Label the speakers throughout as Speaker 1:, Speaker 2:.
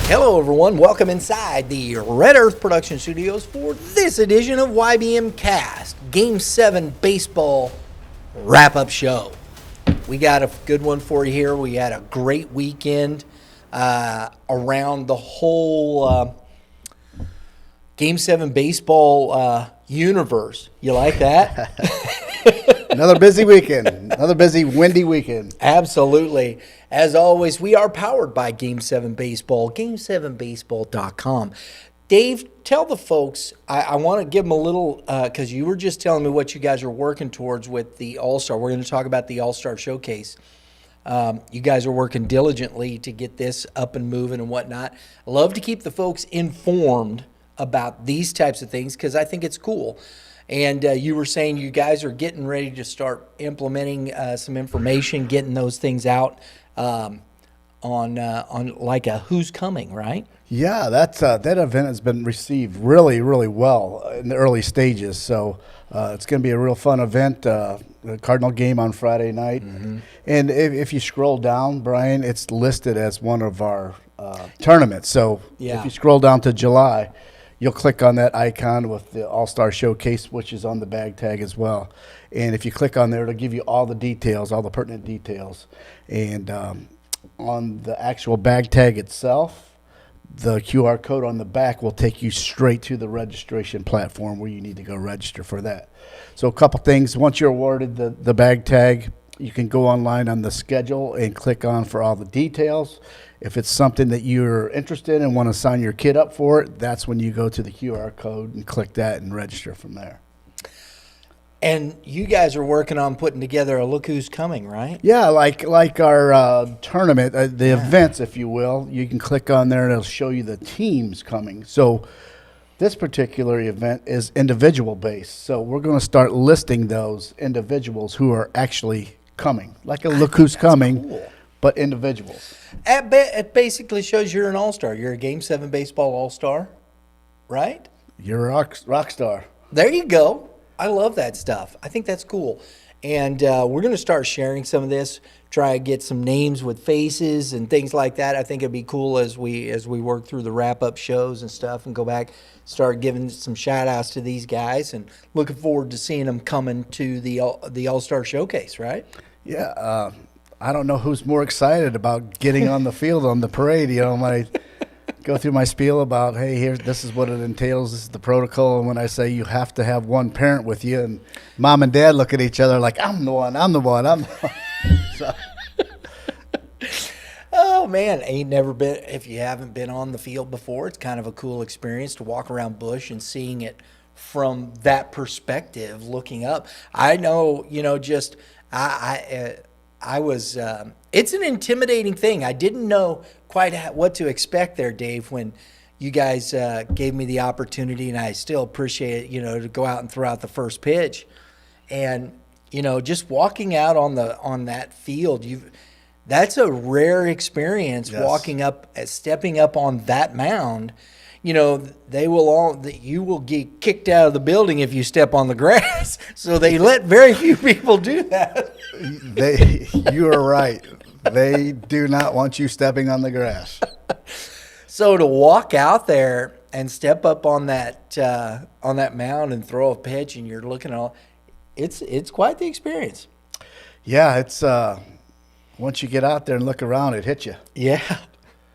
Speaker 1: Hello, everyone. Welcome inside the Red Earth Production Studios for this edition of YBMcast, Game 7 Baseball Wrap-Up Show. We got a good one for you here. We had a great weekend around the whole Game 7 Baseball universe. You like that?
Speaker 2: Another busy weekend. Another busy, windy weekend.
Speaker 1: Absolutely. As always, we are powered by Game 7 Baseball, game7baseball.com. Dave, tell the folks, I want to give them a little, because you were just telling me what you guys are working towards with the All-Star. We're going to talk about the All-Star Showcase. You guys are working diligently to get this up and moving and whatnot. I love to keep the folks informed about these types of things because I think it's cool. And you were saying you guys are getting ready to start implementing some information, getting those things out on like a Who's Coming, right?
Speaker 2: Yeah, that event has been received really, really well in the early stages. So it's going to be a real fun event. The Cardinal game on Friday night. Mm-hmm. And if you scroll down, Brian, it's listed as one of our tournaments. So if you scroll down to July, you'll click on that icon with the All-Star Showcase, which is on the bag tag as well. And if you click on there, it'll give you all the details, all the pertinent details. And on the actual bag tag itself, the QR code on the back will take you straight to the registration platform where you need to go register for that. So a couple things. Once you're awarded the bag tag, you can go online on the schedule and click on for all the details. If it's something that you're interested in and want to sign your kid up for it, that's when you go to the QR code and click that and register from there.
Speaker 1: And you guys are working on putting together a Look Who's Coming, right?
Speaker 2: Yeah, like our tournament, the events, if you will. You can click on there and it'll show you the teams coming. So this particular event is individual based. So we're going to start listing those individuals who are actually coming, like a Look Who's Coming. Cool. But individuals.
Speaker 1: It basically shows you're an all-star. You're a Game 7 Baseball all-star, right?
Speaker 2: You're a rock star.
Speaker 1: There you go. I love that stuff. I think that's cool. And we're going to start sharing some of this, try to get some names with faces and things like that. I think it'd be cool as we work through the wrap-up shows and stuff and go back, start giving some shout-outs to these guys and looking forward to seeing them coming to the All-Star Showcase, right?
Speaker 2: Yeah, I don't know who's more excited about getting on the field on the parade. You know, when I go through my spiel about, hey, this is what it entails, this is the protocol, and when I say you have to have one parent with you, and mom and dad look at each other like, I'm the one. So.
Speaker 1: Oh, man, if you haven't been on the field before, it's kind of a cool experience to walk around Busch and seeing it from that perspective, looking up. I know, it's an intimidating thing. I didn't know quite what to expect there, Dave, when you guys gave me the opportunity, and I still appreciate it, to go out and throw out the first pitch. And, just walking out on that field, that's a rare experience. Yes. Stepping up on that mound. You will get kicked out of the building if you step on the grass. So they let very few people do that.
Speaker 2: You are right. They do not want you stepping on the grass.
Speaker 1: So to walk out there and step up on that mound and throw a pitch, and you're looking at it's quite the experience.
Speaker 2: Yeah, it's once you get out there and look around, it hits you.
Speaker 1: Yeah.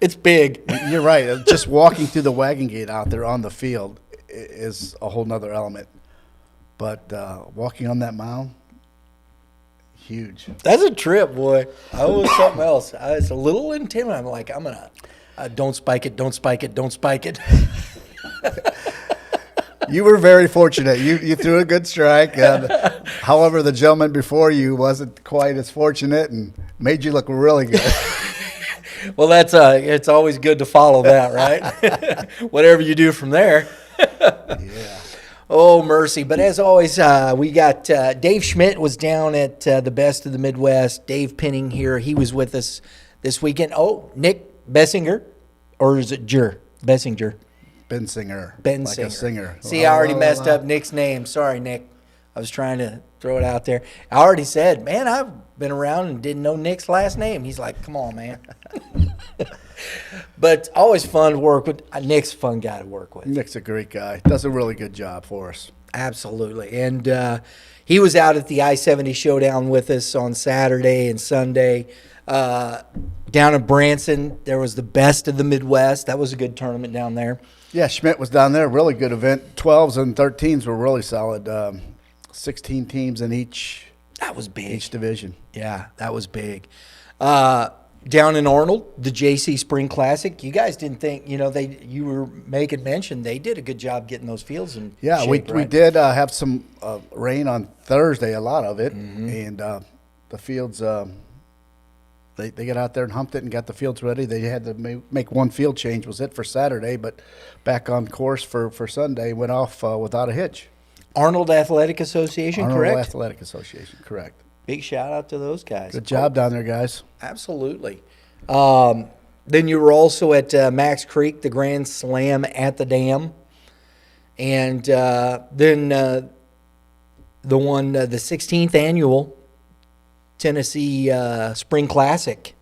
Speaker 1: It's big.
Speaker 2: You're right. Just walking through the wagon gate out there on the field is a whole nother element. But walking on that mound, huge.
Speaker 1: That's a trip, boy. I was something else. I was a little intimidating. I'm like, I'm going to don't spike it.
Speaker 2: You were very fortunate. You threw a good strike. However, the gentleman before you wasn't quite as fortunate and made you look really good.
Speaker 1: Well, it's always good to follow that, right? Whatever you do from there.
Speaker 2: Yeah.
Speaker 1: Oh, mercy. But as always, we got Dave Schmidt was down at the Best of the Midwest. Dave Penning here. He was with us this weekend. Oh, Nick Bessinger. Or is it Bessinger?
Speaker 2: Bensinger.
Speaker 1: Like
Speaker 2: a singer.
Speaker 1: See, I already messed up Nick's name. Sorry, Nick. I was trying to throw it out there. I already said, man, I've been around and didn't know Nick's last name. He's like, come on, man. But it's always fun to work with. Nick's a fun guy to work with.
Speaker 2: Nick's a great guy. Does a really good job for us.
Speaker 1: Absolutely. And he was out at the I-70 Showdown with us on Saturday and Sunday. Down in Branson, there was the Best of the Midwest. That was a good tournament down there.
Speaker 2: Yeah, Schmidt was down there. Really good event. 12s and 13s were really solid. 16 teams in each.
Speaker 1: That was big.
Speaker 2: Each division.
Speaker 1: Yeah, that was big. Down in Arnold, the JC Spring Classic. You guys didn't think, you were making mention they did a good job getting those fields in shape,
Speaker 2: we
Speaker 1: right?
Speaker 2: did have some rain on Thursday, a lot of it, and the fields. They got out there and humped it and got the fields ready. They had to make one field change, was it for Saturday, but back on course for Sunday. Went off without a hitch.
Speaker 1: Arnold Athletic Association,
Speaker 2: Arnold
Speaker 1: correct?
Speaker 2: Athletic Association, correct.
Speaker 1: Big shout out to those guys.
Speaker 2: Good job down there, guys.
Speaker 1: Absolutely. Then you were also at Max Creek, the Grand Slam at the Dam. And then the 16th annual Tennessee Spring Classic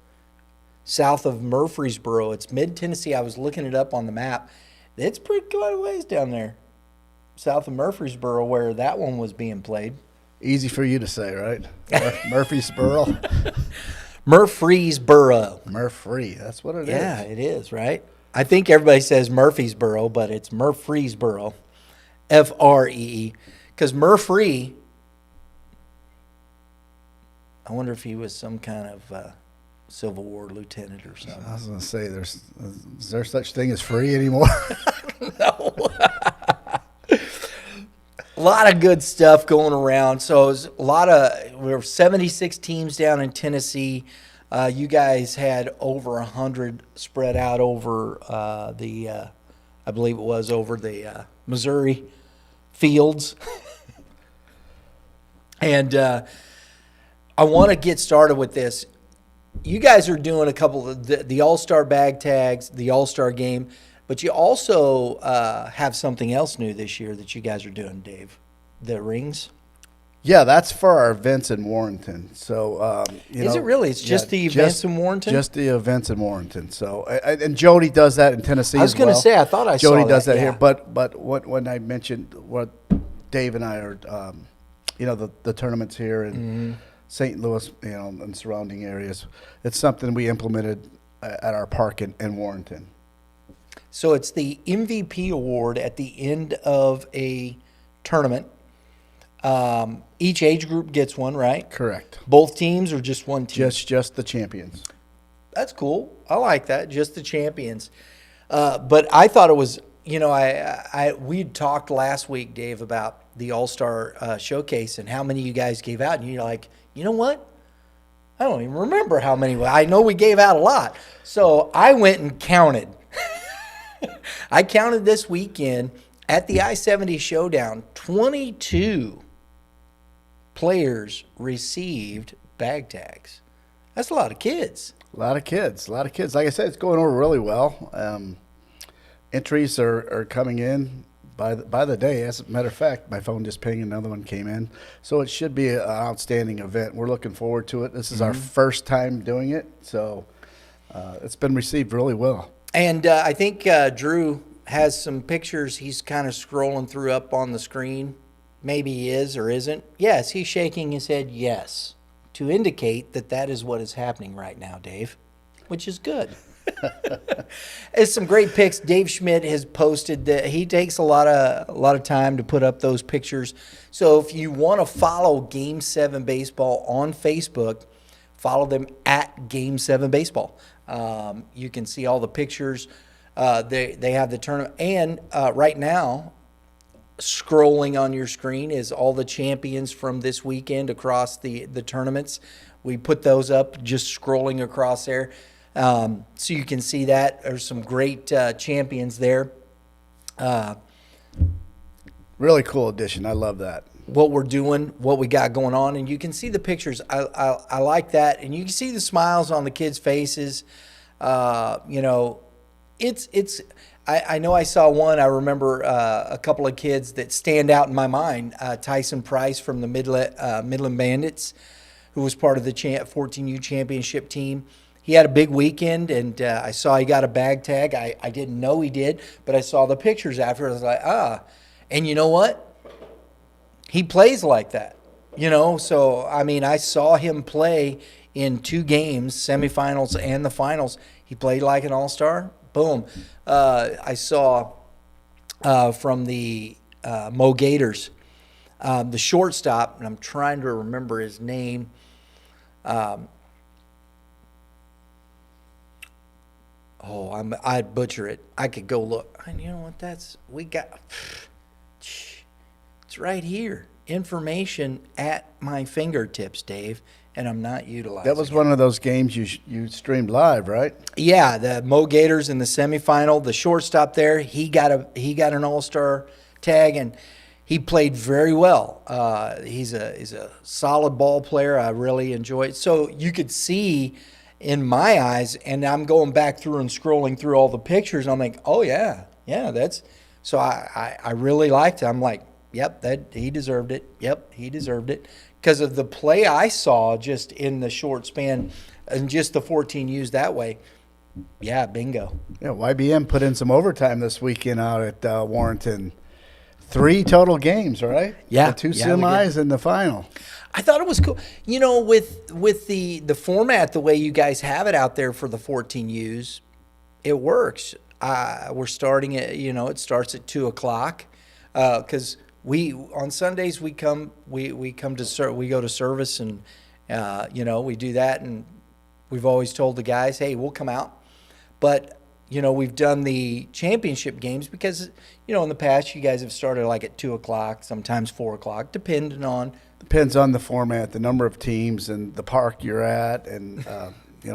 Speaker 1: south of Murfreesboro. It's mid-Tennessee. I was looking it up on the map. It's pretty quite a ways down there, south of Murfreesboro, where that one was being played.
Speaker 2: Easy for you to say, right? Murfreesboro.
Speaker 1: Murfreesboro.
Speaker 2: Murfree, that's what it is.
Speaker 1: Yeah, it is, right? I think everybody says Murfreesboro, but it's Murfreesboro. Free. Because Murfree, I wonder if he was some kind of Civil War lieutenant or something.
Speaker 2: I was going to say, is there such thing as free anymore?
Speaker 1: No. A lot of good stuff going around. So it was we were 76 teams down in Tennessee. You guys had over 100 spread out over I believe it was over the Missouri fields. And I want to get started with this. You guys are doing a couple of the All-Star bag tags, the All-Star game, but you also have something else new this year that you guys are doing, Dave. The rings.
Speaker 2: Yeah, that's for our events in Warrenton. So,
Speaker 1: Is it really? It's just the events in Warrenton?
Speaker 2: Just the events in Warrenton. So, and Jody does that in Tennessee as well.
Speaker 1: I was going to say, I thought I saw that.
Speaker 2: Jody does that
Speaker 1: yeah.
Speaker 2: here. But when I mentioned what Dave and I are, the tournaments here in St. Louis, and surrounding areas, it's something we implemented at our park in Warrenton.
Speaker 1: So it's the MVP award at the end of a tournament. Each age group gets one, right?
Speaker 2: Correct.
Speaker 1: Both teams or just one team?
Speaker 2: Just the champions.
Speaker 1: That's cool. I like that. Just the champions. But I thought it was, we talked last week, Dave, about the All-Star Showcase and how many you guys gave out. And you're like, you know what? I don't even remember how many. I know we gave out a lot. So I went and counted. I counted this weekend at the I-70 Showdown, 22 players received bag tags. That's a lot of kids.
Speaker 2: A lot of kids. Like I said, it's going over really well. Entries are coming in by the day. As a matter of fact, my phone just pinged, another one came in. So it should be an outstanding event. We're looking forward to it. This is our first time doing it, so it's been received really well. And
Speaker 1: I think Drew has some pictures he's kind of scrolling through up on the screen. Maybe he is or isn't. Yes, he's shaking his head yes to indicate that is what is happening right now, Dave, which is good. It's some great pics. Dave Schmidt has posted that he takes a lot of time to put up those pictures. So if you want to follow Game 7 Baseball on Facebook, follow them at Game 7 Baseball. You can see all the pictures. They have the tournament. And right now, scrolling on your screen is all the champions from this weekend across the tournaments. We put those up just scrolling across there. So you can see that. There's some great champions there.
Speaker 2: Really cool addition. I love that.
Speaker 1: What we're doing, what we got going on, and you can see the pictures. I like that, and you can see the smiles on the kids' faces. It's. I know I saw one. I remember a couple of kids that stand out in my mind. Tyson Price from the Midland Bandits, who was part of the 14U championship team. he had a big weekend, and I saw he got a bag tag. I didn't know he did, but I saw the pictures after. I was like, And you know what? He plays like that, So, I mean, I saw him play in 2 games, semifinals and the finals. He played like an all-star. Boom. I saw from the Mo Gators, the shortstop, and I'm trying to remember his name. I'd butcher it. I could go look. And you know what? It's right here. Information at my fingertips, Dave, and I'm not utilizing
Speaker 2: That was one of those games you streamed live, right?
Speaker 1: Yeah, the Mo Gators in the semifinal. The shortstop there, he got an all-star tag, and he played very well. He's a solid ball player. I really enjoy it. So you could see in my eyes, and I'm going back through and scrolling through all the pictures, and I'm like, oh yeah, that's. So I really liked it. I'm like, yep, that he deserved it. Yep, he deserved it because of the play I saw just in the short span and just the 14 U's that way. Yeah, bingo.
Speaker 2: Yeah, YBM put in some overtime this weekend out at Warrenton. 3 total games, right?
Speaker 1: Yeah.
Speaker 2: The 2 semis and the final.
Speaker 1: I thought it was cool. With the format, the way you guys have it out there for the 14 U's, it works. We're starting at, it starts at 2:00 because on Sundays we go to service and we do that, and we've always told the guys, hey, we'll come out, but we've done the championship games because in the past you guys have started like at 2:00, sometimes 4:00,
Speaker 2: depends on the format, the number of teams, and the park you're at, and a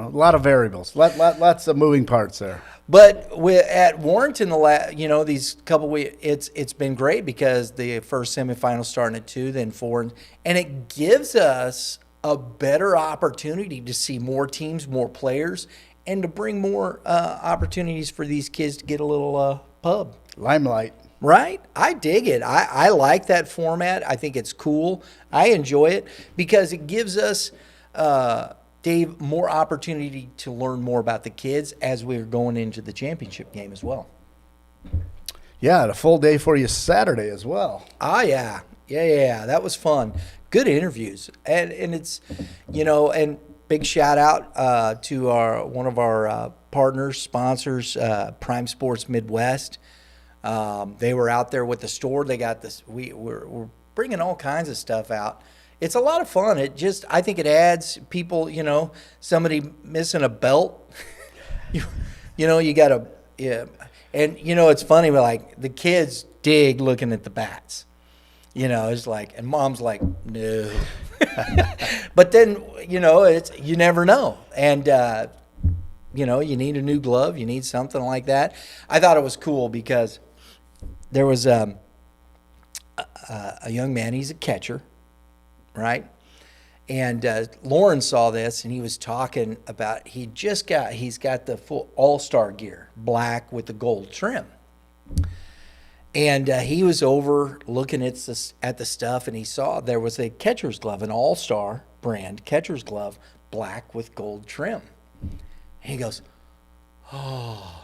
Speaker 2: lot of variables, lots of moving parts there.
Speaker 1: But at Warrenton, these couple weeks, it's been great because the first semifinal starting at 2, then 4, and it gives us a better opportunity to see more teams, more players, and to bring more opportunities for these kids to get a little pub.
Speaker 2: Limelight.
Speaker 1: Right? I dig it. I like that format. I think it's cool. I enjoy it because it gives us, Dave, more opportunity to learn more about the kids as we're going into the championship game as well.
Speaker 2: Yeah, and a full day for you Saturday as well.
Speaker 1: Yeah. That was fun. Good interviews. And it's, and big shout out to one of our partners, sponsors, Prime Sports Midwest. They were out there with the store. They got this. We're bringing all kinds of stuff out. It's a lot of fun. I think it adds people. Somebody missing a belt. you got to. Yeah, and it's funny. Like the kids dig looking at the bats. It's like, and mom's like, no. But then it's you never know, and you need a new glove. You need something like that. I thought it was cool because there was a young man. He's a catcher, right? And Lauren saw this, and he was talking about he's got the full all-star gear, black with the gold trim. And he was over looking at the stuff, and he saw there was a catcher's glove, an all-star brand catcher's glove, black with gold trim. And he goes, oh.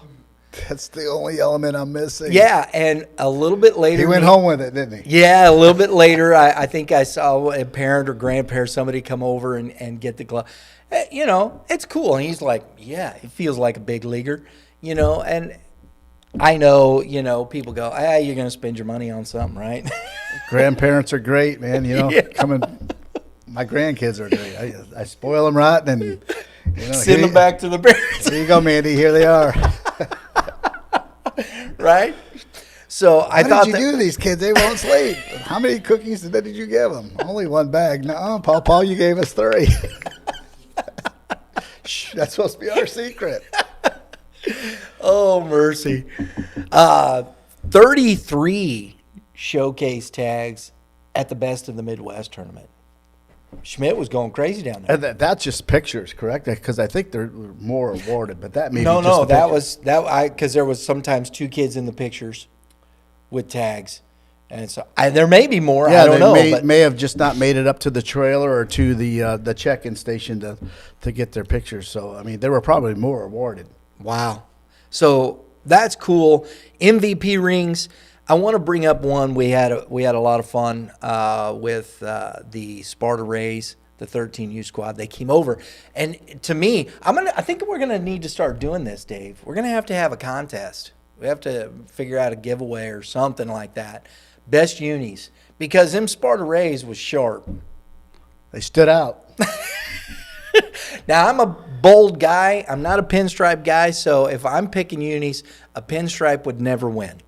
Speaker 2: That's the only element I'm missing.
Speaker 1: Yeah, and a little bit later.
Speaker 2: He went home with it, didn't he?
Speaker 1: Yeah, a little bit later, I think I saw a parent or grandparent, somebody come over and get the glove. It's cool. And he's like, yeah, it feels like a big leaguer, and I know, people go, you're going to spend your money on something, right?
Speaker 2: Grandparents are great, man.
Speaker 1: Yeah.
Speaker 2: My grandkids are great. I spoil them right, and
Speaker 1: send them back to the parents.
Speaker 2: Here you go, Mandy. Here they are.
Speaker 1: Right? So I thought,
Speaker 2: what did you do to these kids? They won't sleep. How many cookies did you give them? Only 1 bag. No, Paul, you gave us 3. Shh, that's supposed to be our secret.
Speaker 1: Oh, mercy. 33 showcase tags at the Best of the Midwest tournament. Schmidt was going crazy down there.
Speaker 2: And that's just pictures, correct? Because I think they're more awarded, but that may
Speaker 1: no,
Speaker 2: be just
Speaker 1: that was because there was sometimes 2 kids in the pictures with tags, And so there may be more.
Speaker 2: Yeah,
Speaker 1: I don't know.
Speaker 2: May,
Speaker 1: But
Speaker 2: may have just not made it up to the trailer or to the check-in station to get their pictures. So I mean, there were probably more awarded.
Speaker 1: wow. So that's cool. MVP rings. I want to bring up one. We had a lot of fun with the Sparta Rays, the 13U squad. They came over, and to me, I think we're gonna need to start doing this, Dave. We're gonna have to have a contest. We have to figure out a giveaway or something like that. Best unis, because them Sparta Rays was sharp.
Speaker 2: They stood out.
Speaker 1: Now, I'm a bold guy. I'm not a pinstripe guy, so if I'm picking unis, a pinstripe would never win.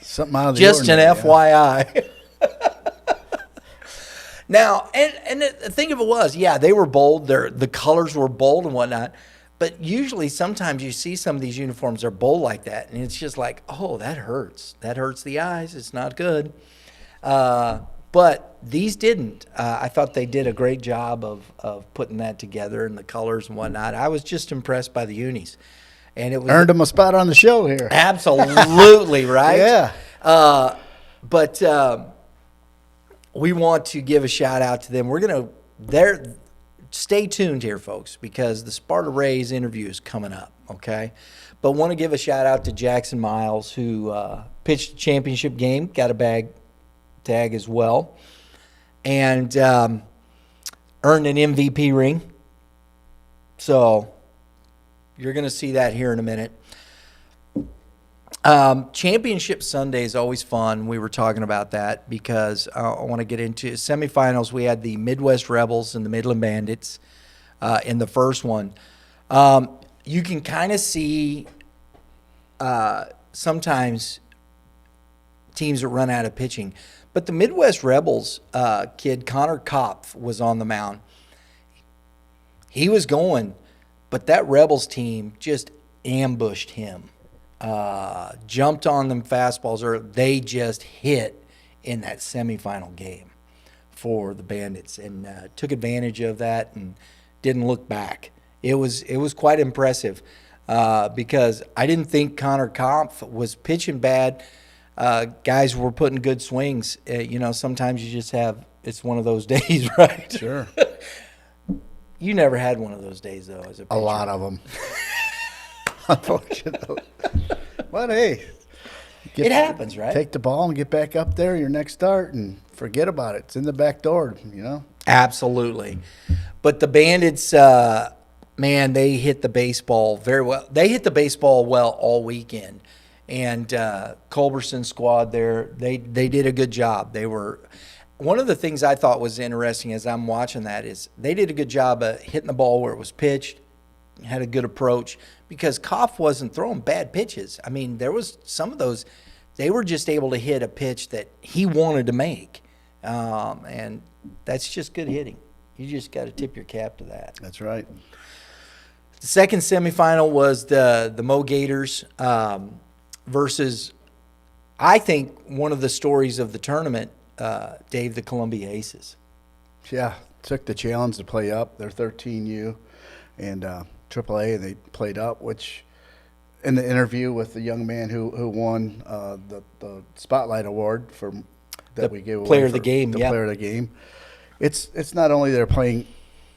Speaker 2: Something out of the
Speaker 1: Just an
Speaker 2: ordinary,
Speaker 1: FYI. Now, and the thing of it was, yeah, they were bold. The colors were bold and whatnot. But usually, sometimes you see some of these uniforms are bold like that, and it's just like, oh, that hurts. That hurts the eyes. It's not good. But these didn't. I thought they did a great job of putting that together and the colors and whatnot. I was just impressed by the unis. And it was
Speaker 2: Earned them a spot on the show here.
Speaker 1: absolutely right.
Speaker 2: Yeah.
Speaker 1: But we want to give a shout out to them. Stay tuned here, folks, because the Sparta Rays interview is coming up, okay? But want to give a shout out to Jackson Miles, who pitched the championship game, got a bag tag as well, and earned an MVP ring. So you're going to see that here in a minute. Championship Sunday is always fun. We were talking about that because I want to get into semifinals. We had the Midwest Rebels and the Midland Bandits in the first one. You can kind of see sometimes teams that run out of pitching. But the Midwest Rebels kid, Connor Kopf, was on the mound. He was going, but that Rebels team just ambushed him. Jumped on them fastballs, or they just hit in that semifinal game for the Bandits, and took advantage of that and didn't look back. It was quite impressive because I didn't think Connor Kopf was pitching bad. Guys were putting good swings. Sometimes you just it's one of those days, right?
Speaker 2: Sure.
Speaker 1: You never had one of those days, though, as a pitcher.
Speaker 2: A lot of them. Unfortunately. But hey,
Speaker 1: it happens, right?
Speaker 2: Take the ball and get back up there your next start and forget about it. It's in the back door,
Speaker 1: Absolutely. But the Bandits, man, they hit the baseball very well. They hit the baseball well all weekend. And Culberson's squad there, they did a good job. One of the things I thought was interesting as I'm watching that is they did a good job of hitting the ball where it was pitched, had a good approach, because Kopf wasn't throwing bad pitches. I mean, there was some of those, they were just able to hit a pitch that he wanted to make. And that's just good hitting. You just got to tip your cap to that.
Speaker 2: That's right.
Speaker 1: The second semifinal was the Mo Gators versus, I think, one of the stories of the tournament, Dave, the Columbia Aces.
Speaker 2: Yeah, took the challenge to play up. They're 13U and AAA. They played up, which in the interview with the young man who won the Spotlight Award that we gave away
Speaker 1: player of the game,
Speaker 2: player of the game. It's not only they're playing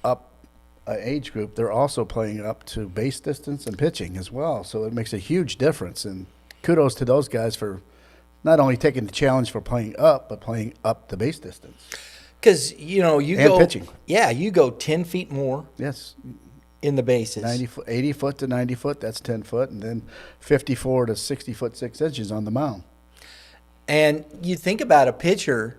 Speaker 2: up an age group, they're also playing up to base distance and pitching as well. So it makes a huge difference. And kudos to those guys for not only taking the challenge for playing up, but playing up the base distance.
Speaker 1: Because, you go
Speaker 2: pitching.
Speaker 1: Yeah, you go 10 feet more.
Speaker 2: Yes.
Speaker 1: In the bases.
Speaker 2: 80 foot to 90 foot, that's 10 foot, and then 54 to 60 foot 6 inches on the mound.
Speaker 1: And you think about a pitcher,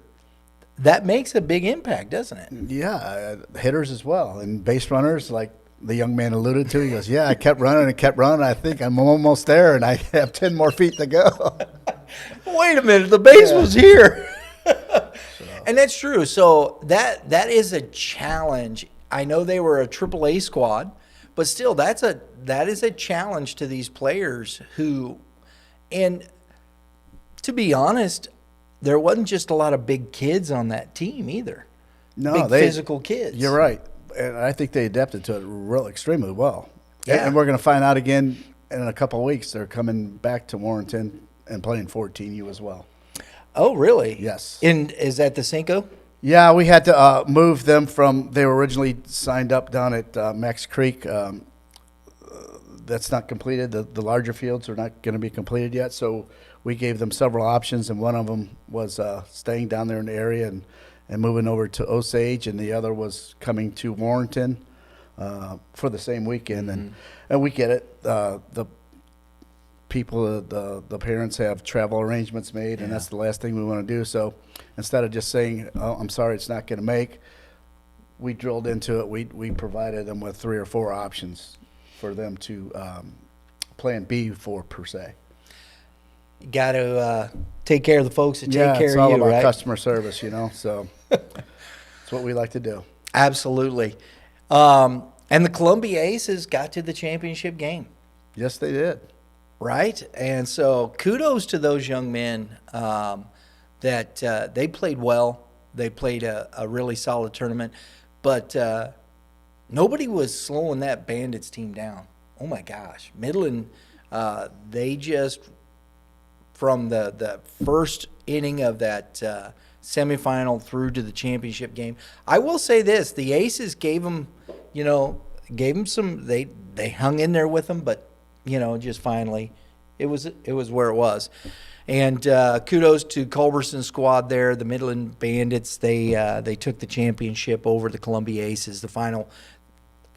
Speaker 1: that makes a big impact, doesn't it?
Speaker 2: Yeah, hitters as well, and base runners, like the young man alluded to. He goes, "Yeah, I kept running and kept running. I think I'm almost there, and I have 10 more feet to go."
Speaker 1: Wait a minute, the base was here. And that's true. So that is a challenge. I know they were a AAA squad, but still, that is a challenge to these players who, and to be honest, there wasn't just a lot of big kids on that team either.
Speaker 2: No,
Speaker 1: big physical kids.
Speaker 2: You're right, and I think they adapted to it extremely well.
Speaker 1: Yeah.
Speaker 2: And we're going to find out again in a couple of weeks. They're coming back to Warrenton and playing 14U as well.
Speaker 1: Oh, really?
Speaker 2: Yes.
Speaker 1: Is that the Cinco?
Speaker 2: Yeah, we had to move them from. They were originally signed up down at Max Creek. That's not completed. The larger fields are not going to be completed yet. So we gave them several options, and one of them was staying down there in the area and moving over to Osage, and the other was coming to Warrenton for the same weekend. And we get it. The people, the parents have travel arrangements made, and that's the last thing we want to do. So instead of just saying, "Oh, I'm sorry, it's not going to make," we drilled into it. We provided them with 3 or 4 options for them to plan B for, per se.
Speaker 1: You got to take care of the folks that take care
Speaker 2: it's all
Speaker 1: of you,
Speaker 2: about
Speaker 1: right?
Speaker 2: customer service, So that's what we like to do.
Speaker 1: Absolutely. And the Columbia Aces got to the championship game,
Speaker 2: Yes, they did.
Speaker 1: right? And so kudos to those young men that they played well. They played a really solid tournament, but nobody was slowing that Bandits team down. Oh, my gosh. Midland, they just, from the first inning of that semifinal through to the championship game, I will say this. The Aces gave them some, they hung in there with them, but, just finally it was where it was. And kudos to Culberson's squad there, the Midland Bandits. They took the championship over the Columbia Aces. The final,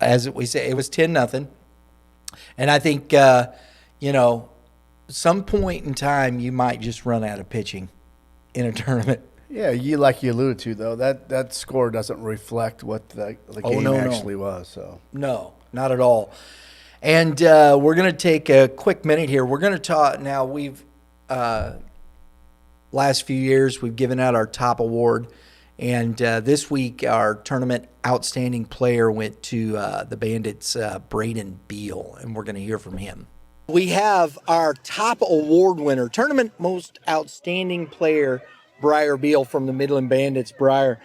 Speaker 1: as we say, it was 10-0. And I think, some point in time you might just run out of pitching in a tournament.
Speaker 2: Yeah, you alluded to, though, that score doesn't reflect what the game actually was. So
Speaker 1: No, not at all. And we're going to take a quick minute here. We're going to talk now. We've last few years we've given out our top award, and this week our tournament outstanding player went to the Bandits' Braden Beal, and we're going to hear from him. We have our top award winner, tournament most outstanding player, Briar Beal from the Midland Bandits. Briar,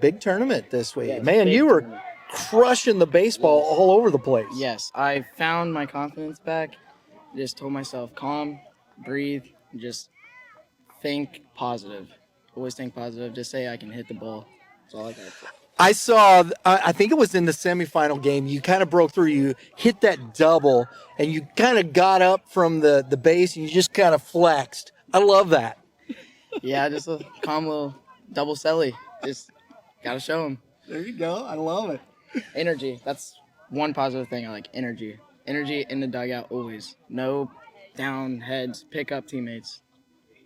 Speaker 1: big tournament this week.
Speaker 3: Yes,
Speaker 1: man, you were crushing the baseball all over the place.
Speaker 3: Yes, I found my confidence back. Just told myself, calm, breathe, just think positive. Always think positive. Just say I can hit the ball. That's all I got.
Speaker 1: I saw, I think it was in the semifinal game, you kind of broke through, you hit that double, and you kind of got up from the base, and you just kind of flexed. I love that.
Speaker 3: Yeah, just a calm little double celly. Just got to show him.
Speaker 1: There you go. I love it.
Speaker 3: Energy. That's one positive thing I like. Energy. Energy in the dugout always. No down heads, pick up teammates.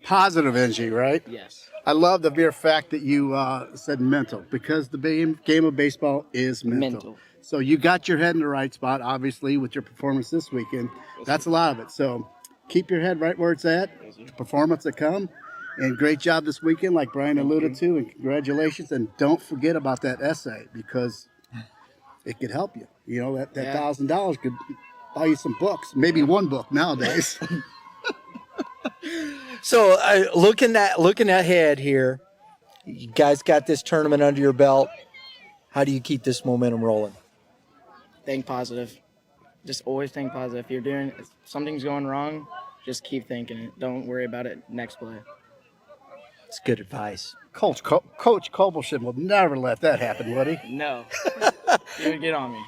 Speaker 2: positive energy, right?
Speaker 3: Yes.
Speaker 2: I love the mere fact that you said mental, because the game of baseball is mental. So you got your head in the right spot, obviously, with your performance this weekend. That's a lot of it. So keep your head right where it's at, the performance that come, and great job this weekend, like Brian alluded to, and congratulations. And don't forget about that essay, because it could help you. You know, that $1,000 could buy you some books, maybe one book nowadays.
Speaker 1: So looking ahead here, you guys got this tournament under your belt. How do you keep this momentum rolling?
Speaker 3: Think positive. Just always think positive. If something's going wrong, just keep thinking it. Don't worry about it next play.
Speaker 1: It's good advice.
Speaker 2: Coach Kobelshin will never let that happen, would he?
Speaker 3: No. You would get on me.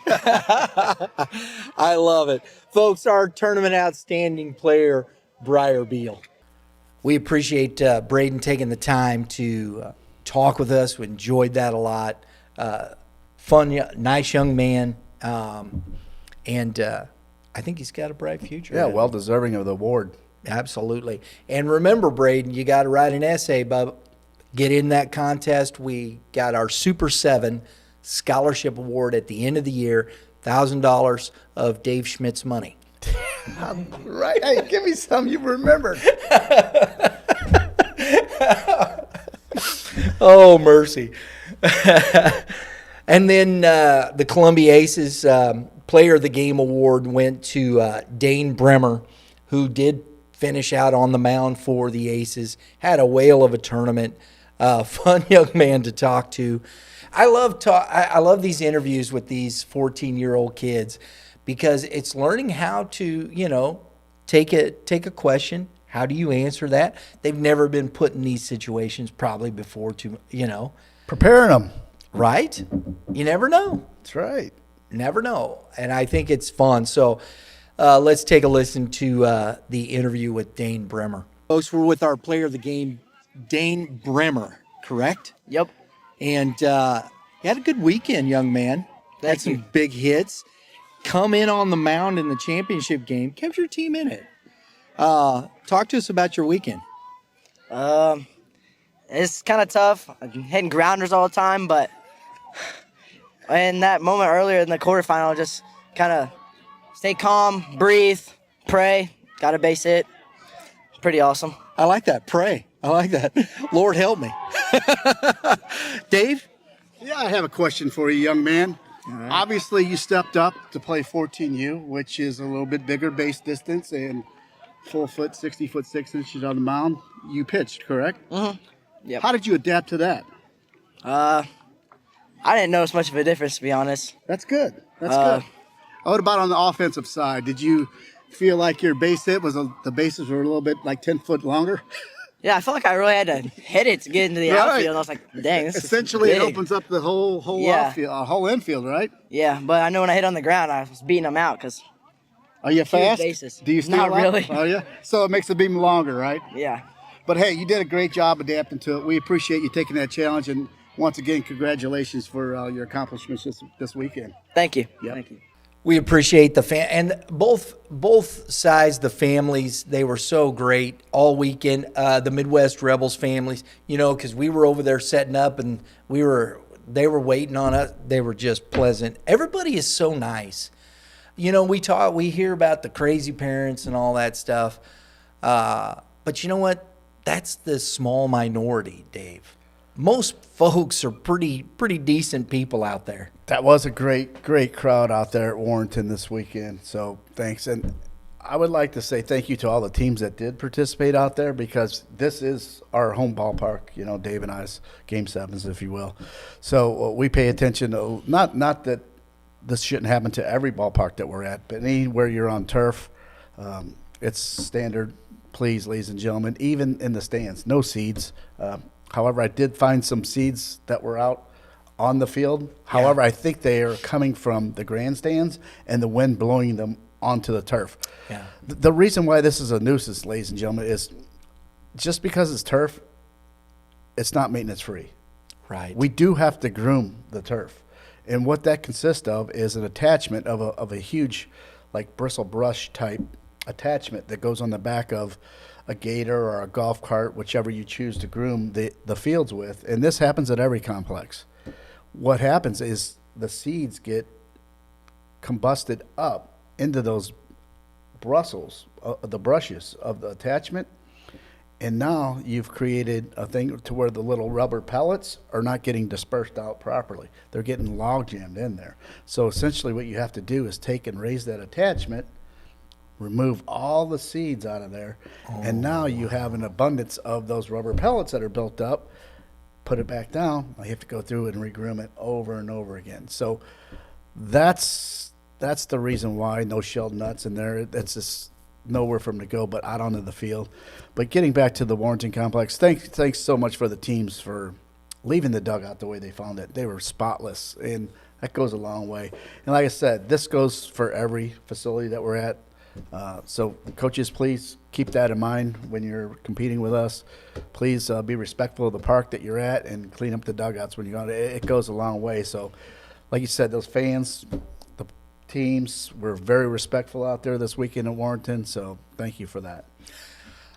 Speaker 1: I love it. Folks, our tournament outstanding player, Briar Beal. We appreciate Braden taking the time to talk with us. We enjoyed that a lot. Fun, nice young man. And I think he's got a bright future.
Speaker 2: Yeah, well deserving of the award.
Speaker 1: Absolutely. And remember, Braden, you got to write an essay, bub. Get in that contest. We got our Super 7 Scholarship Award at the end of the year, $1,000 of Dave Schmidt's money.
Speaker 2: Right. Hey, give me some. You remembered.
Speaker 1: Oh, mercy. And then the Columbia Aces Player of the Game Award went to Dane Bremer, who did finish out on the mound for the Aces, had a whale of a tournament, fun young man to talk to. I love these interviews with these 14-year-old kids, because it's learning how to, take a question, How do you answer that? They've never been put in these situations probably before,
Speaker 2: Preparing them.
Speaker 1: right? You never know.
Speaker 2: That's right.
Speaker 1: Never know. And I think it's fun. So let's take a listen to the interview with Dane Bremer. Folks, we're with our player of the game, Dane Bremer, correct?
Speaker 3: Yep.
Speaker 1: And you had a good weekend, young man.
Speaker 3: Thank
Speaker 1: Had some
Speaker 3: you.
Speaker 1: big hits. Come in on the mound in the championship game. Kept your team in it. Talk to us about your weekend.
Speaker 4: It's kind of tough. I'm hitting grounders all the time, but in that moment earlier in the quarterfinal, just kind of stay calm, breathe, pray, got a base hit. Pretty awesome.
Speaker 1: I like that. Pray. I like that. Lord help me. Dave?
Speaker 2: Yeah, I have a question for you, young man. Obviously, you stepped up to play 14U, which is a little bit bigger base distance and full foot, 60 foot 6 inches on the mound. You pitched, correct?
Speaker 4: Mm-hmm. Yep.
Speaker 2: How did you adapt to that?
Speaker 4: I didn't notice much of a difference, to be honest.
Speaker 2: That's good. That's good. What about on the offensive side? Did you feel like your base hit the bases were a little bit like 10 foot longer?
Speaker 4: Yeah, I felt like I really had to hit it to get into the
Speaker 2: Right.
Speaker 4: outfield. And I was like, dang, this
Speaker 2: Essentially,
Speaker 4: is
Speaker 2: it
Speaker 4: big.
Speaker 2: opens up the whole
Speaker 4: Yeah.
Speaker 2: outfield, whole infield, right?
Speaker 4: Yeah, but I know when I hit on the ground, I was beating them out because,
Speaker 2: Are you fast?
Speaker 4: bases.
Speaker 2: Do you steal
Speaker 4: Not
Speaker 2: a lot?
Speaker 4: really.
Speaker 2: Oh, yeah. So it makes the beam longer, right?
Speaker 4: yeah.
Speaker 2: But hey, you did a great job adapting to it. We appreciate you taking that challenge, and once again, congratulations for your accomplishments this weekend.
Speaker 4: Thank you.
Speaker 2: Yep.
Speaker 4: Thank you.
Speaker 1: We appreciate the and both sides, the families, they were so great all weekend. The Midwest Rebels families, because we were over there setting up and they were waiting on us. They were just pleasant. Everybody is so nice. We hear about the crazy parents and all that stuff. But you know what? That's the small minority, Dave. Most folks are pretty decent people out there.
Speaker 2: That was a great crowd out there at Warrenton this weekend. So thanks. And I would like to say thank you to all the teams that did participate out there, because this is our home ballpark, Dave and I's Game 7s, if you will. So we pay attention to, not that this shouldn't happen to every ballpark that we're at, but anywhere you're on turf, it's standard. Please, ladies and gentlemen, even in the stands, no seeds. However, I did find some seeds that were out on the field. However, I think they are coming from the grandstands and the wind blowing them onto the turf.
Speaker 1: Yeah.
Speaker 2: The reason why this is a nuisance, ladies and gentlemen, is just because it's turf, it's not maintenance free.
Speaker 1: Right.
Speaker 2: We do have to groom the turf. And what that consists of is an attachment of a huge, like bristle brush type attachment that goes on the back of a gator or a golf cart, whichever you choose to groom the fields with. And this happens at every complex. What happens is the seeds get combusted up into those bristles, the brushes of the attachment. And now you've created a thing to where the little rubber pellets are not getting dispersed out properly. They're getting log jammed in there. So essentially what you have to do is take and raise that attachment, remove all the seeds out of there, and now you have an abundance of those rubber pellets that are built up. Put it back down. I have to go through and regroom it over and over again. So that's the reason why no shelled nuts in there. That's just nowhere for them to go but out onto the field. But getting back to the Warrenton complex, thanks so much for the teams for leaving the dugout the way they found it. They were spotless, and that goes a long way. And like I said, this goes for every facility that we're at. So coaches, please keep that in mind when you're competing with us. Please be respectful of the park that you're at and clean up the dugouts when you're on it. It goes a long way. So like you said, those fans, the teams were very respectful out there this weekend at Warrenton. So thank you for that.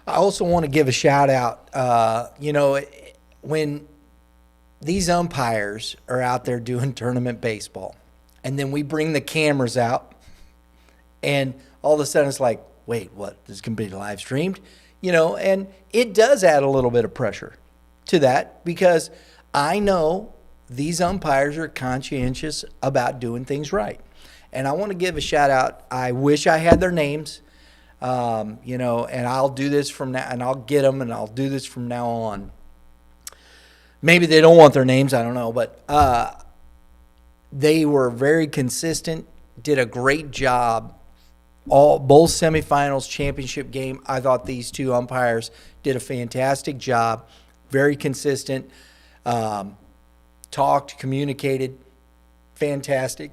Speaker 1: I also want to give a shout out, when these umpires are out there doing tournament baseball, and then we bring the cameras out, and all of a sudden it's like, wait, what? This can be live streamed? And it does add a little bit of pressure to that, because I know these umpires are conscientious about doing things right. And I want to give a shout out. I wish I had their names, and I'll do this from now, and I'll get them, and I'll do this from now on. Maybe they don't want their names, I don't know, but they were very consistent, did a great job both semifinals, championship game. I thought these two umpires did a fantastic job, very consistent, talked, communicated, fantastic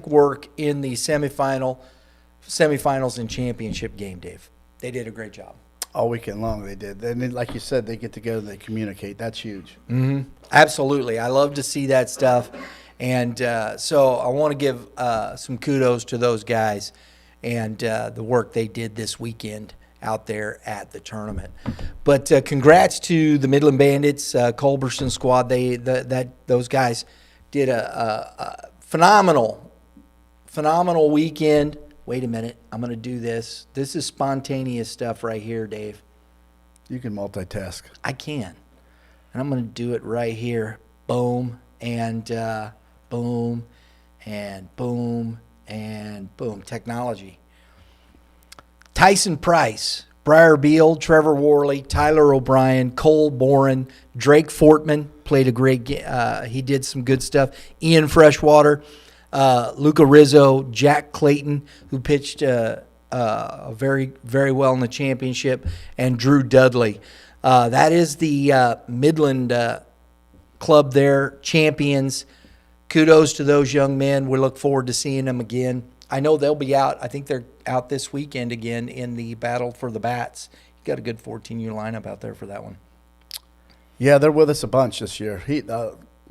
Speaker 1: work in the semifinals and championship game, Dave. They did a great job.
Speaker 2: All weekend long they did. And then, like you said, they get together, they communicate. That's huge.
Speaker 1: Absolutely. I love to see that stuff. And so I want to give some kudos to those guys and the work they did this weekend out there at the tournament. But congrats to the Midland Bandits, Culberson squad. Those guys did a phenomenal weekend. Wait a minute. I'm going to do this. This is spontaneous stuff right here, Dave.
Speaker 2: You can multitask.
Speaker 1: I can. And I'm going to do it right here. Boom, and boom, and boom, and boom. Technology. Tyson Price, Briar Beal, Trevor Worley, Tyler O'Brien, Cole Boren, Drake Fortman played a great game. He did some good stuff. Ian Freshwater, Luca Rizzo, Jack Clayton, who pitched very, very well in the championship, and Drew Dudley. That is the Midland club there, champions. Kudos to those young men. We look forward to seeing them again. I know they'll be out. I think they're out this weekend again in the battle for the bats. You got a good 14U lineup out there for that one.
Speaker 2: Yeah, they're with us a bunch this year.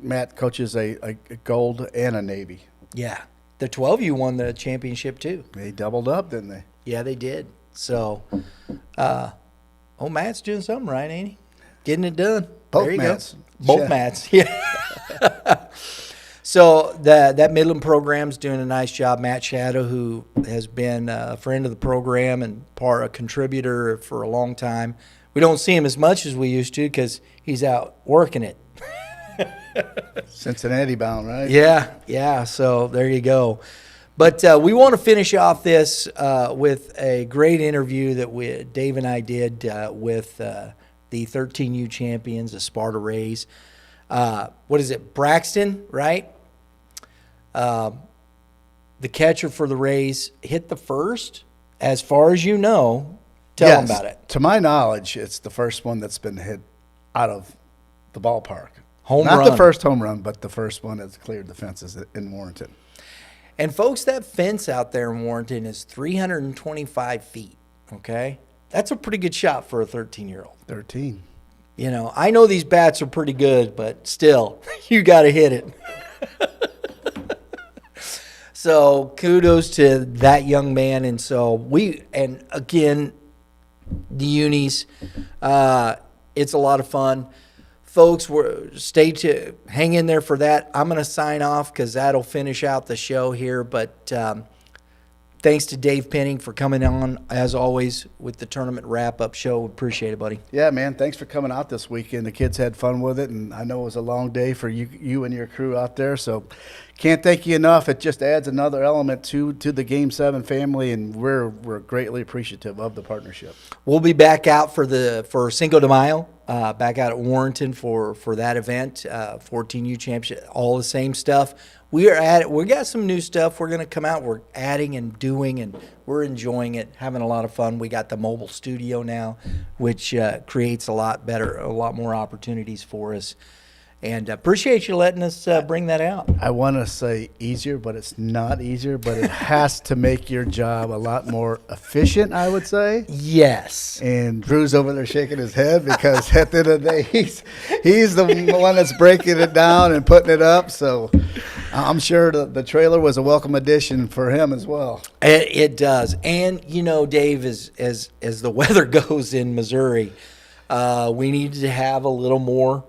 Speaker 2: Matt coaches a gold and a Navy.
Speaker 1: Yeah. The 12U won the championship too.
Speaker 2: They doubled up, didn't they?
Speaker 1: Yeah, they did. So, Matt's doing something right, ain't he? Getting it done.
Speaker 2: Both
Speaker 1: there you
Speaker 2: Matts.
Speaker 1: go. Both
Speaker 2: Yeah.
Speaker 1: Matts. Yeah. So that Midland program's doing a nice job. Matt Shadow, who has been a friend of the program and a contributor for a long time. We don't see him as much as we used to because he's out working it.
Speaker 2: Cincinnati bound, right?
Speaker 1: Yeah. So there you go. But we want to finish off this with a great interview that Dave and I did with the 13U champions, the Sparta Rays. What is it? Braxton, right? The catcher for the Rays hit the first, as far as you know. Tell them about it.
Speaker 2: To my knowledge, it's the first one that's been hit out of the ballpark.
Speaker 1: Home
Speaker 2: Not
Speaker 1: run.
Speaker 2: the first home run, but the first one that's cleared the fences in Warrenton.
Speaker 1: And, folks, that fence out there in Warrenton is 325 feet, okay? That's a pretty good shot for a 13-year-old.
Speaker 2: 13.
Speaker 1: You know, I know these bats are pretty good, but still, you got to hit it. So kudos to that young man. And so and again, the unis, it's a lot of fun. Folks, hang in there for that. I'm going to sign off because that'll finish out the show here. But thanks to Dave Penning for coming on, as always, with the tournament wrap-up show. Appreciate it, buddy.
Speaker 2: Yeah, man, thanks for coming out this weekend. The kids had fun with it, and I know it was a long day for you and your crew out there. So can't thank you enough. It just adds another element to the Game 7 family, and we're greatly appreciative of the partnership. We'll
Speaker 1: be back out for Cinco de Mayo, back out at Warrenton for that event, 14U Championship, all the same stuff. We got some new stuff. We're going to come out. We're adding and doing, and we're enjoying it, having a lot of fun. We got the mobile studio now, which creates a lot more opportunities for us. And appreciate you letting us bring that out.
Speaker 2: I want to say easier, but it's not easier, but it has to make your job a lot more efficient, I would say.
Speaker 1: Yes.
Speaker 2: And Drew's over there shaking his head because at the end of the day, he's the one that's breaking it down and putting it up. So I'm sure the trailer was a welcome addition for him as well.
Speaker 1: It does. And, you know, Dave, as the weather goes in Missouri, we need to have a little more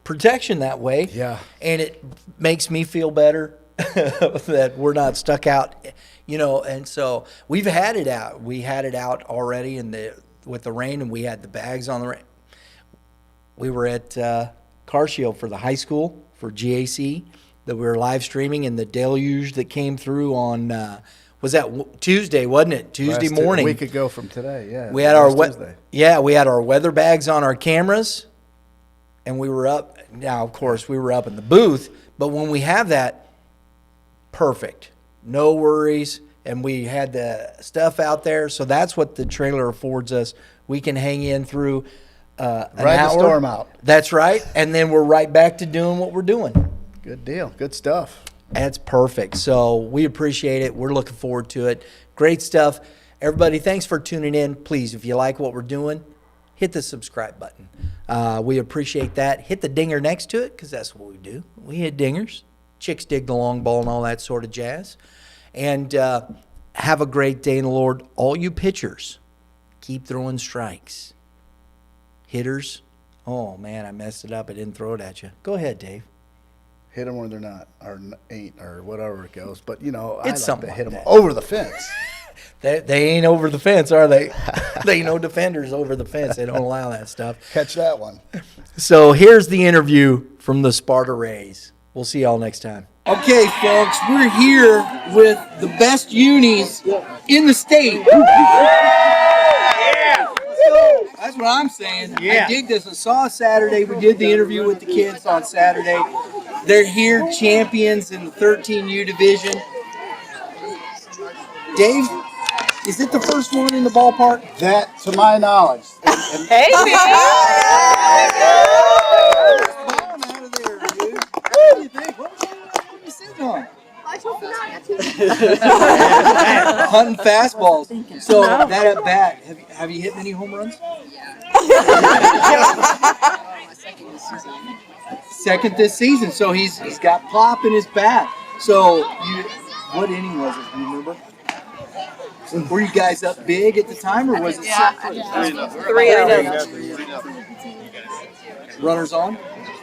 Speaker 1: protection that way.
Speaker 2: Yeah.
Speaker 1: And it makes me feel better that we're not stuck out, and so we've had it out. We had it out already with the rain, and we had the bags on the rain. We were at Car Shield for the high school for GAC that we were live streaming, and the deluge that came through on was that Tuesday, wasn't it? Tuesday morning.
Speaker 2: A week ago from today, yeah.
Speaker 1: We had we had our weather bags on our cameras. And we were up. Now, of course, we were up in the booth. But when we have that, perfect. No worries. and we had the stuff out there. So that's what the trailer affords us. We can hang in through an
Speaker 2: Ride
Speaker 1: hour.
Speaker 2: the storm out.
Speaker 1: That's right. And then we're right back to doing what we're doing.
Speaker 2: Good deal. Good stuff.
Speaker 1: That's perfect. So we appreciate it. We're looking forward to it. Great stuff. Everybody, thanks for tuning in. Please, if you like what we're doing, hit the subscribe button. We appreciate that. Hit the dinger next to it, because that's what we do. We hit dingers. Chicks dig the long ball and all that sort of jazz. And have a great day in the Lord. All you pitchers, keep throwing strikes. Hitters, oh, man, I messed it up. I didn't throw it at you. Go ahead, Dave.
Speaker 2: Hit them where they're not, or ain't, or whatever it goes. But, I
Speaker 1: It's
Speaker 2: like
Speaker 1: something
Speaker 2: to hit
Speaker 1: like
Speaker 2: them
Speaker 1: that.
Speaker 2: over the fence.
Speaker 1: They ain't over the fence, are they? They ain't no defenders over the fence. They don't allow that stuff.
Speaker 2: Catch that one.
Speaker 1: So here's the interview from the Sparta Rays. We'll see y'all next time. Okay, folks, we're here with the best unis in the state. That's what I'm saying. I dig this. I saw Saturday. We did the interview with the kids on Saturday. They're here, champions in the 13U division. Dave, is it the first one in the ballpark?
Speaker 2: That, to my knowledge.
Speaker 5: Hey, man.
Speaker 1: Bomb out of there, dude. What do you think? What are you sitting on? Hunting fastballs. So that at bat, have you hit many home runs? Second this season. So he's got pop in his bat. So what inning was it? Do you remember? Were you guys up big at the time, or was it 3-0? Runners on?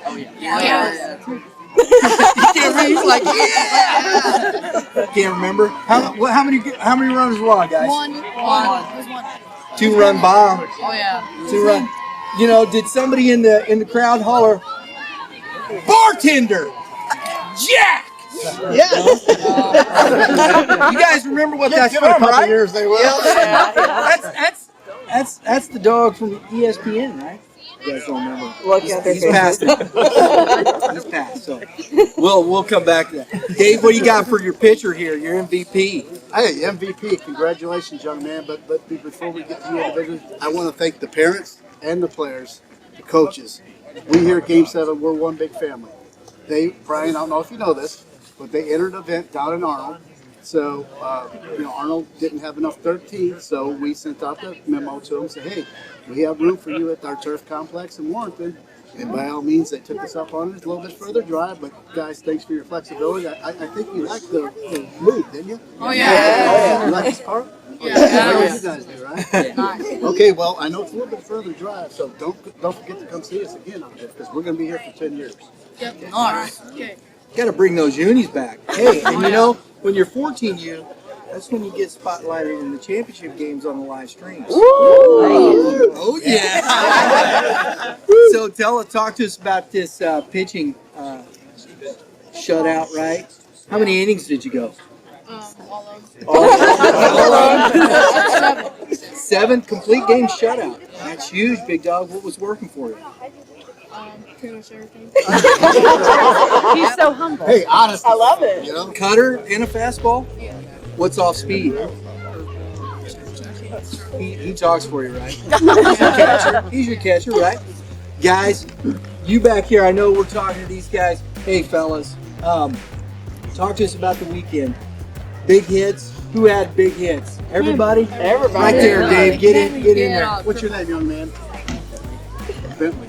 Speaker 1: Oh yeah. You can't remember. He's like, yeah. Can't remember. How many runners were on, guys?
Speaker 5: One. It was one.
Speaker 1: 2-run bomb.
Speaker 5: Oh yeah.
Speaker 1: 2-run. Did somebody in the crowd holler, "Bartender, Jack"?
Speaker 2: Yeah.
Speaker 1: You guys remember what that's
Speaker 2: Give it a
Speaker 1: from,
Speaker 2: couple
Speaker 1: right?
Speaker 2: years, they will.
Speaker 1: That's the dog from ESPN, right? You guys don't remember. He's passed it. He's passed. So we'll come back to that. Dave, what do you got for your pitcher here? Your MVP.
Speaker 2: Hey, MVP, congratulations, young man. But before we get to your division, I want to thank the parents and the players, the coaches. We here at Game 7, we're one big family. Brian, I don't know if you know this, but they entered an event down in Arnold. So, Arnold didn't have enough 13, so we sent out the memo to them, say, hey, we have room for you at our turf complex in Warrenton. And by all means, they took us up on it. It's a little bit further drive, but guys, thanks for your flexibility. I think you liked the move, didn't you?
Speaker 5: Oh yeah.
Speaker 2: You like this part?
Speaker 5: Yeah.
Speaker 2: You guys do, right? Okay, well, I know it's a little bit further drive, so don't forget to come see us again on this, because we're going to be here for 10 years.
Speaker 5: Yep. All right. Okay.
Speaker 1: Got to bring those unis back. Hey, and when you're 14U, that's when you get spotlighted in the championship games on the live streams. Oh yeah! So talk to us about this pitching shutout, right? How many innings did you go?
Speaker 5: All of them.
Speaker 1: 7 complete game shutout. That's huge, big dog. What was working for you?
Speaker 5: Pretty much everything.
Speaker 6: He's so humble.
Speaker 2: Hey, honestly.
Speaker 6: I love it.
Speaker 1: Cutter and a fastball?
Speaker 5: Yeah.
Speaker 1: What's off speed? He talks for you, right? He's your catcher, right? Guys, you back here, I know we're talking to these guys. Hey, fellas, talk to us about the weekend. Big hits. Who had big hits? Everybody?
Speaker 6: Everybody.
Speaker 1: Right there, Dave. Get in there.
Speaker 2: What's your name, young man? Bentley.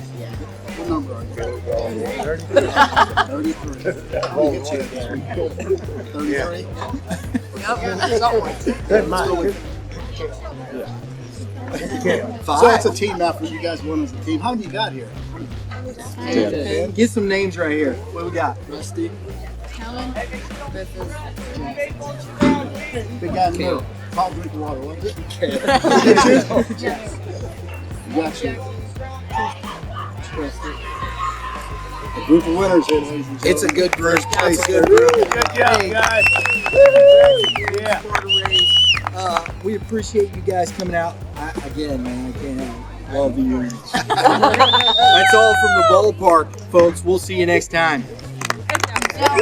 Speaker 2: What number are you? 33. 33? So that's a team effort. You guys won as a team. How many you got here?
Speaker 1: 10. Get some names right here. What we got?
Speaker 3: Rusty.
Speaker 5: Helen.
Speaker 2: Big guy in the middle. I'll drink the water, won't you? Got you. A group of winners here, ladies and gentlemen.
Speaker 1: It's a good group. It's a good
Speaker 2: Good
Speaker 1: group.
Speaker 2: job, guys.
Speaker 1: Yeah. We appreciate you guys coming out. Again, man, I can't love you. That's all from the ballpark, folks. We'll see you next time.
Speaker 5: Yeah.